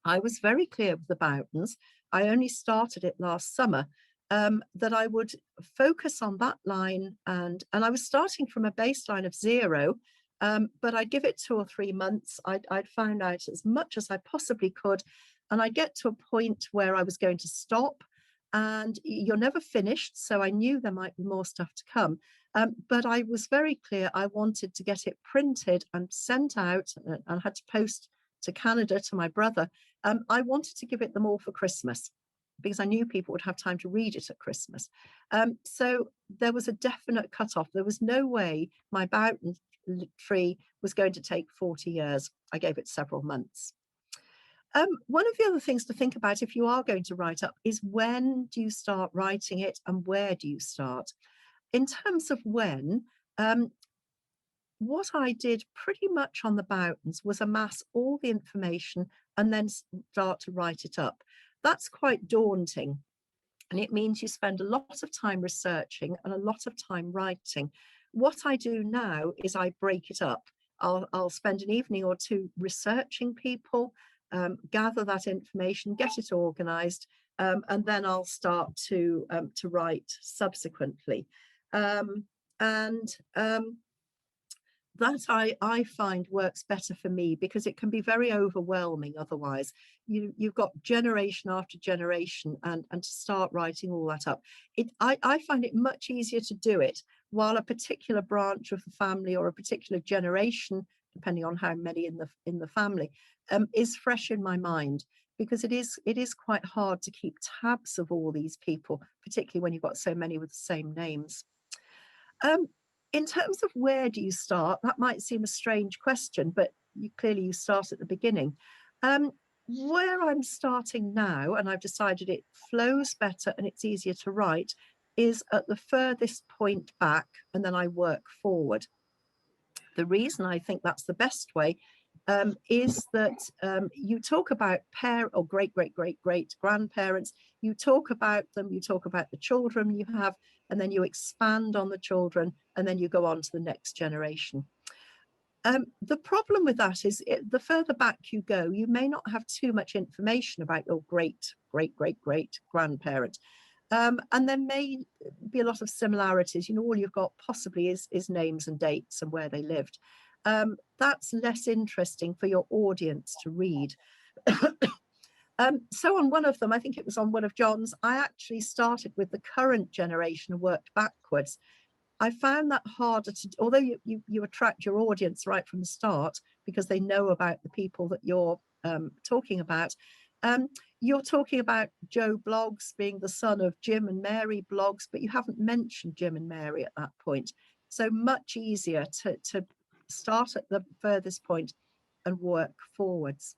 I was very clear with the Bountons. I only started it last summer. That I would focus on that line, and I was starting from a baseline of 0, but I'd give it 2 or 3 months. I'd found out as much as I possibly could, and I'd get to a point where I was going to stop, and you're never finished. So I knew there might be more stuff to come. But I was very clear I wanted to get it printed and sent out, and had to post to Canada to my brother. I wanted to give it them all for Christmas, because I knew people would have time to read it at Christmas. So there was a definite cutoff. There was no way my Boughton tree was going to take 40 years. I gave it several months. One of the other things to think about if you are going to write up is, when do you start writing it and where do you start? In terms of when, what I did pretty much on the Bowtons was amass all the information and then start to write it up. That's quite daunting. And it means you spend a lot of time researching and a lot of time writing. What I do now is I break it up. I'll spend an evening or two researching people, gather that information, get it organized, and then I'll start to write subsequently. That I find works better for me, because it can be very overwhelming otherwise. You've got generation after generation, and to start writing all that up. I find it much easier to do it while a particular branch of the family or a particular generation, depending on how many in the family, is fresh in my mind, because it is quite hard to keep tabs of all these people, particularly when you've got so many with the same names. In terms of where do you start, that might seem a strange question, but clearly you start at the beginning. Where I'm starting now, and I've decided it flows better and it's easier to write, is at the furthest point back, and then I work forward. The reason I think that's the best way is that you talk about or great grandparents, you talk about them, you talk about the children you have, and then you expand on the children, and then you go on to the next generation. The problem with that is, the further back you go, you may not have too much information about your great grandparent. And there may be a lot of similarities. All you've got possibly is names and dates and where they lived. That's less interesting for your audience to read. So on one of them, I think it was on one of John's, I actually started with the current generation and worked backwards. I found that harder to, although you attract your audience right from the start, because they know about the people that you're talking about. You're talking about Joe Bloggs being the son of Jim and Mary Bloggs, but you haven't mentioned Jim and Mary at that point. So much easier to start at the furthest point and work forwards.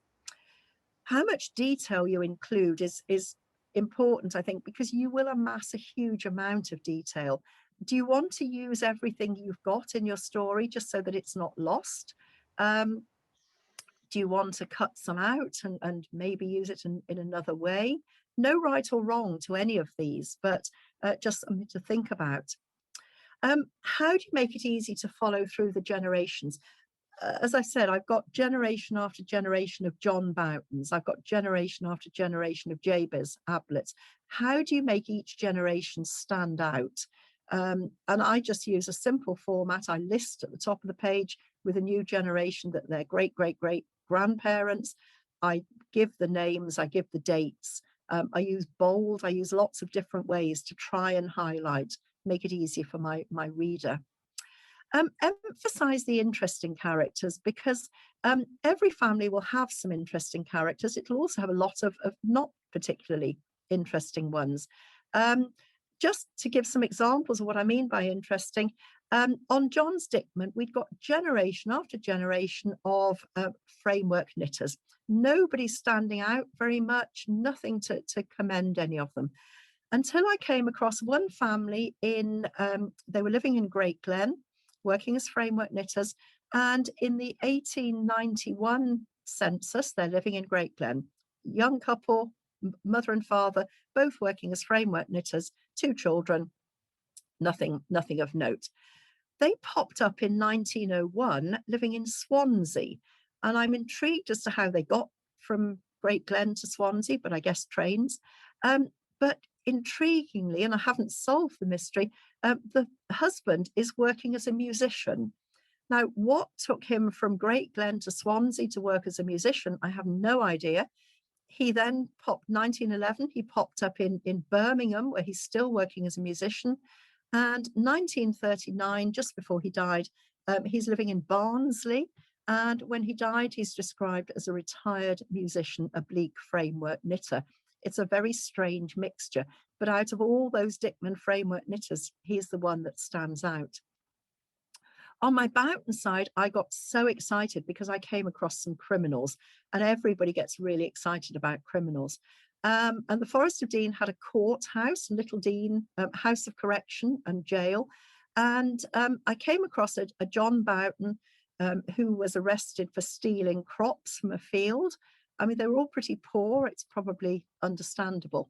How much detail you include is important, I think, because you will amass a huge amount of detail. Do you want to use everything you've got in your story just so that it's not lost? Do you want to cut some out and maybe use it in another way? No right or wrong to any of these, but just something to think about. How do you make it easy to follow through the generations? As I said, I've got generation after generation of John Bowtons. I've got generation after generation of Jabez Ablett. How do you make each generation stand out? And I just use a simple format. I list at the top of the page with a new generation that they're great grandparents. I give the names, I give the dates. I use bold, I use lots of different ways to try and highlight, make it easy for my reader. Emphasize the interesting characters, because every family will have some interesting characters. It'll also have a lot of not particularly interesting ones. Just to give some examples of what I mean by interesting, on John's Dickman, we'd got generation after generation of framework knitters. Nobody standing out very much, nothing to commend any of them. Until I came across one family they were living in Great Glen, working as framework knitters, and in the 1891 census, they're living in Great Glen. Young couple, mother and father, both working as framework knitters, 2 children, nothing of note. They popped up in 1901, living in Swansea, and I'm intrigued as to how they got from Great Glen to Swansea, but I guess trains. But intriguingly, and I haven't solved the mystery, the husband is working as a musician. Now, what took him from Great Glen to Swansea to work as a musician, I have no idea. He then popped 1911, he popped up in Birmingham, where he's still working as a musician. And 1939, just before he died, he's living in Barnsley. And when he died, he's described as a retired musician, oblique framework knitter. It's a very strange mixture, but out of all those Dickman framework knitters, he's the one that stands out. On my Boughton side, I got so excited because I came across some criminals, and everybody gets really excited about criminals. And the Forest of Dean had a courthouse, Little Dean, House of Correction and jail. And I came across a John Boughton who was arrested for stealing crops from a field. I mean, they were all pretty poor. It's probably understandable.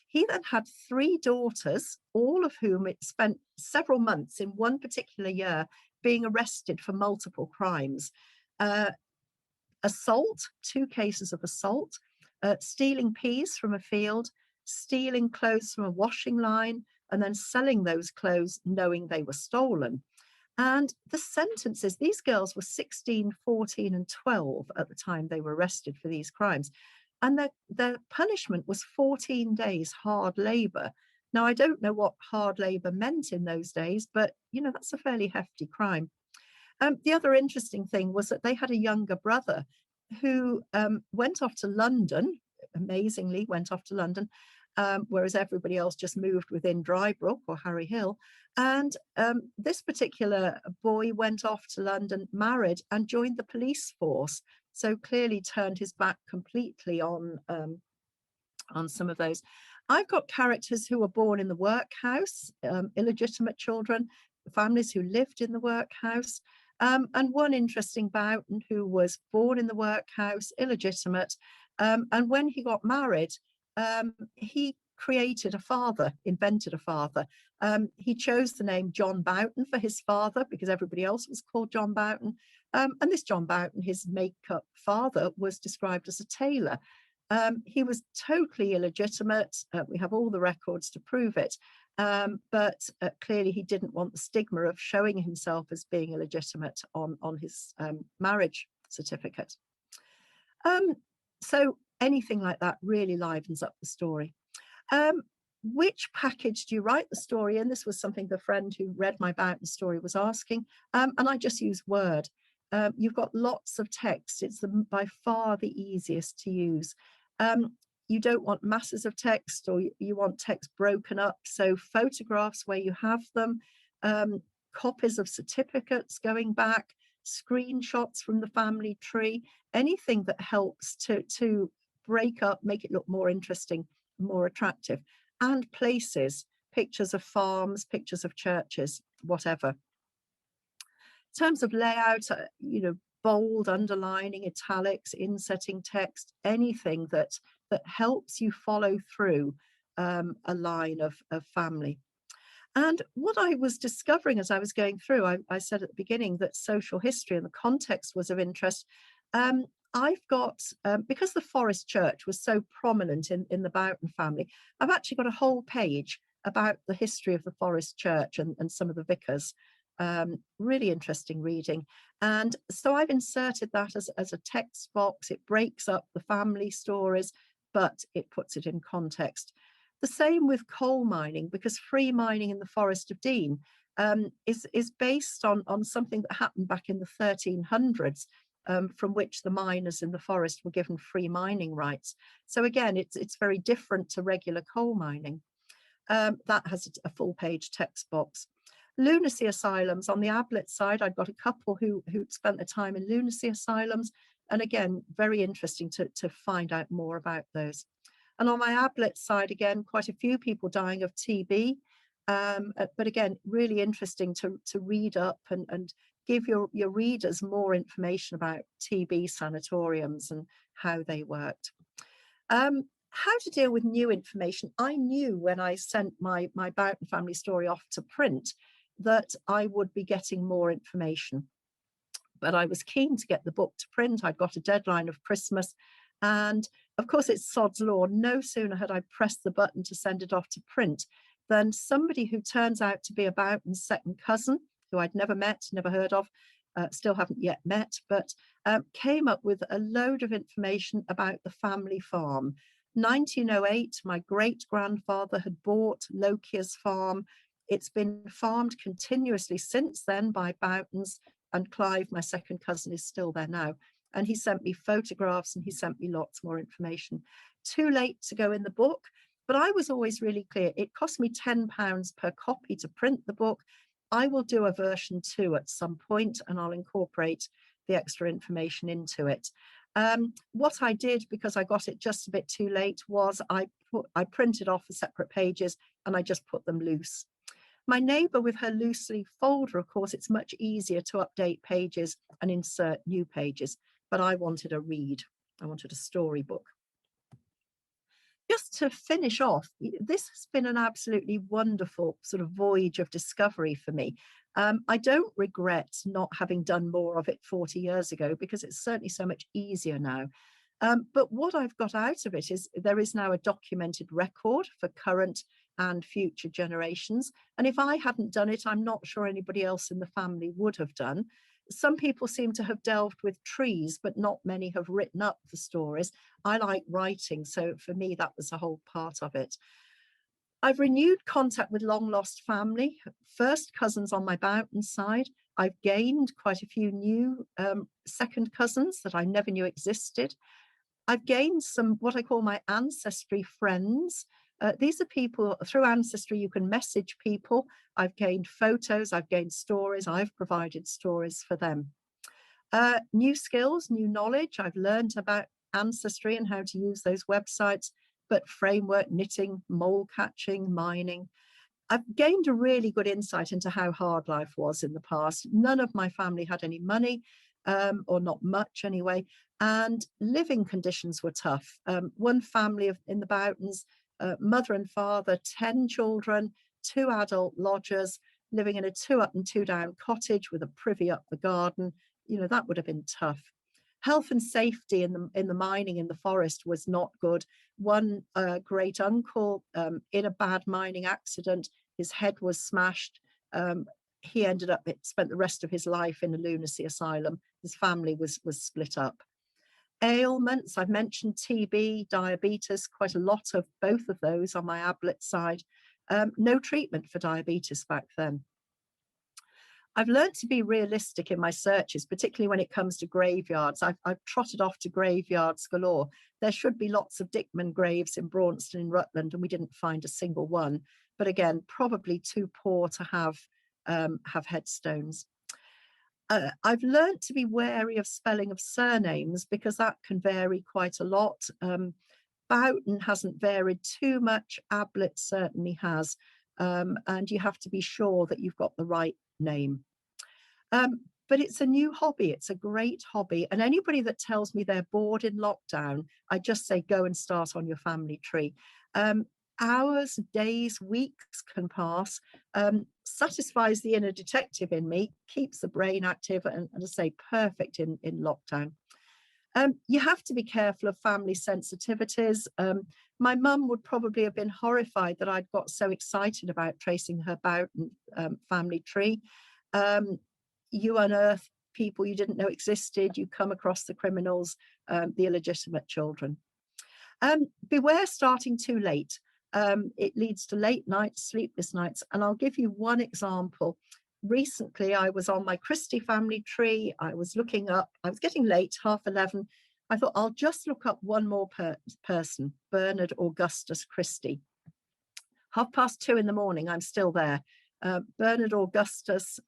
He then had 3 daughters, all of whom it spent several months in one particular year being arrested for multiple crimes. Assault, 2 cases of assault, stealing peas from a field, stealing clothes from a washing line, and then selling those clothes knowing they were stolen. And the sentences, these girls were 16, 14, and 12 at the time they were arrested for these crimes. And their punishment was 14 days hard labor. Now, I don't know what hard labor meant in those days, but, you know, that's a fairly hefty crime. The other interesting thing was that they had a younger brother who went off to London, amazingly went off to London, whereas everybody else just moved within Drybrook or Harry Hill. And this particular boy went off to London, married, and joined the police force. So clearly turned his back completely on some of those. I've got characters who were born in the workhouse, illegitimate children, families who lived in the workhouse. And one interesting Boughton who was born in the workhouse, illegitimate. And when he got married, he created a father, invented a father. He chose the name John Boughton for his father because everybody else was called John Boughton. And this John Boughton, his make-up father, was described as a tailor. He was totally illegitimate. We have all the records to prove it. But clearly he didn't want the stigma of showing himself as being illegitimate on his marriage certificate. So anything like that really livens up the story. Which package do you write the story in? This was something the friend who read my Boughton story was asking, and I just use Word. You've got lots of text. It's by far the easiest to use. You don't want masses of text, or you want text broken up. So photographs where you have them, copies of certificates going back, screenshots from the family tree, anything that helps to break up, make it look more interesting, more attractive, and places, pictures of farms, pictures of churches, whatever. In terms of layout, bold, underlining, italics, insetting text, anything that helps you follow through a line of family. And what I was discovering as I was going through, I said at the beginning that social history and the context was of interest. I've got, because the Forest Church was so prominent in the Boughton family, I've actually got a whole page about the history of the Forest Church and some of the vicars. Really interesting reading. And so I've inserted that as a text box. It breaks up the family stories, but it puts it in context. The same with coal mining, because free mining in the Forest of Dean is based on something that happened back in the 1300s, from which the miners in the forest were given free mining rights. So again, it's very different to regular coal mining. That has a full page text box. Lunacy asylums. On the Ablett side, I've got a couple who spent their time in lunacy asylums. And again, very interesting to find out more about those. And on my Ablett side, again, quite a few people dying of TB. But again, really interesting to read up and give your readers more information about TB sanatoriums and how they worked. How to deal with new information. I knew when I sent my Boughton family story off to print that I would be getting more information. But I was keen to get the book to print. I'd got a deadline of Christmas. And of course, it's sod's law. No sooner had I pressed the button to send it off to print than somebody who turns out to be a Boughton's second cousin, who I'd never met, never heard of, still haven't yet met, but came up with a load of information about the family farm. 1908, my great-grandfather had bought Lokia's farm. It's been farmed continuously since then by Bowtons, and Clive, my second cousin, is still there now. And he sent me photographs and he sent me lots more information. Too late to go in the book, but I was always really clear. It cost me £10 per copy to print the book. I will do a version 2 at some point, and I'll incorporate the extra information into it. What I did, because I got it just a bit too late, was I printed off the separate pages and I just put them loose. My neighbour with her loose leaf folder, of course, it's much easier to update pages and insert new pages, but I wanted a read. I wanted a storybook. Just to finish off, this has been an absolutely wonderful sort of voyage of discovery for me. I don't regret not having done more of it 40 years ago, because it's certainly so much easier now. But what I've got out of it is there is now a documented record for current and future generations. And if I hadn't done it, I'm not sure anybody else in the family would have done. Some people seem to have delved with trees, but not many have written up the stories. I like writing, so for me, that was a whole part of it. I've renewed contact with long lost family, first cousins on my Boughton side. I've gained quite a few new second cousins that I never knew existed. I've gained some what I call my ancestry friends. These are people, through Ancestry, you can message people. I've gained photos, I've gained stories, I've provided stories for them. New skills, new knowledge. I've learned about Ancestry and how to use those websites, but framework, knitting, mole catching, mining. I've gained a really good insight into how hard life was in the past. None of my family had any money, or not much anyway, and living conditions were tough. One family in the Bowtons, mother and father, 10 children, 2 adult lodgers, living in a 2 up and 2 down cottage with a privy up the garden. You know, that would have been tough. Health and safety in the mining in the forest was not good. One great uncle in a bad mining accident, his head was smashed. He ended up, spent the rest of his life in a lunacy asylum. His family was split up. Ailments, I've mentioned TB, diabetes, quite a lot of both of those on my Ablett side. No treatment for diabetes back then. I've learned to be realistic in my searches, particularly when it comes to graveyards. I've trotted off to graveyards galore. There should be lots of Dickman graves in Braunston in Rutland, and we didn't find a single one. But again, probably too poor to have headstones. I've learned to be wary of spelling of surnames, because that can vary quite a lot. Boughton hasn't varied too much. Ablett certainly has. And you have to be sure that you've got the right name. But it's a new hobby. It's a great hobby. And anybody that tells me they're bored in lockdown, I just say, go and start on your family tree. Hours, days, weeks can pass, satisfies the inner detective in me, keeps the brain active, and I say perfect in lockdown. You have to be careful of family sensitivities. My mum would probably have been horrified that I'd got so excited about tracing her Boughton family tree. You unearth people you didn't know existed, you come across the criminals, the illegitimate children. Beware starting too late. It leads to late nights, sleepless nights, and I'll give you one example. Recently, I was on my Christie family tree. I was looking up, I was getting late, 11:30. I thought I'll just look up one more person, Bernard Augustus Christie. 2:30 in the morning, I'm still there. Bernard Augustus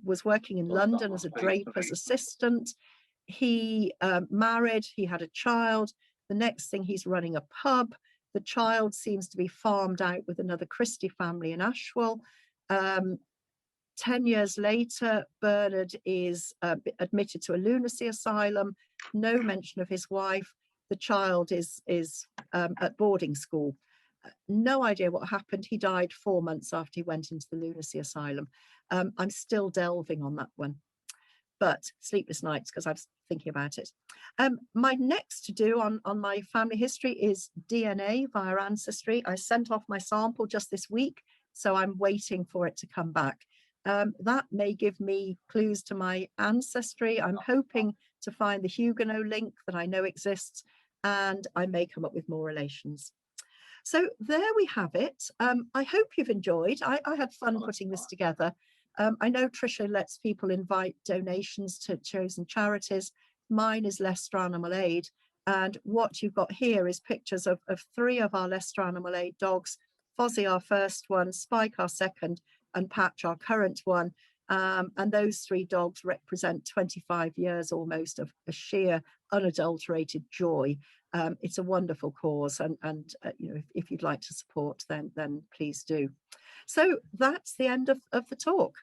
was working in London as a draper's assistant. He married, he had a child. The next thing, he's running a pub. The child seems to be farmed out with another Christie family in Ashwell. 10 years later, Bernard is admitted to a lunacy asylum. No mention of his wife. The child is at boarding school. No idea what happened. He died 4 months after he went into the lunacy asylum. I'm still delving on that one, but sleepless nights because I was thinking about it. My next to do on my family history is DNA via Ancestry. I sent off my sample just this week, so I'm waiting for it to come back. That may give me clues to my ancestry. I'm hoping to find the Huguenot link that I know exists, and I may come up with more relations. So there we have it. I hope you've enjoyed. I had fun putting this together. I know Tricia lets people invite donations to chosen charities. Mine is Leicester Animal Aid. And what you've got here is pictures of 3 of our Leicester Animal Aid dogs: Fozzie, our first one, Spike, our second, and Patch, our current one. And those 3 dogs represent 25 years almost of a sheer unadulterated joy. It's a wonderful cause, and you know, if you'd like to support, then please do. So that's the end of the talk.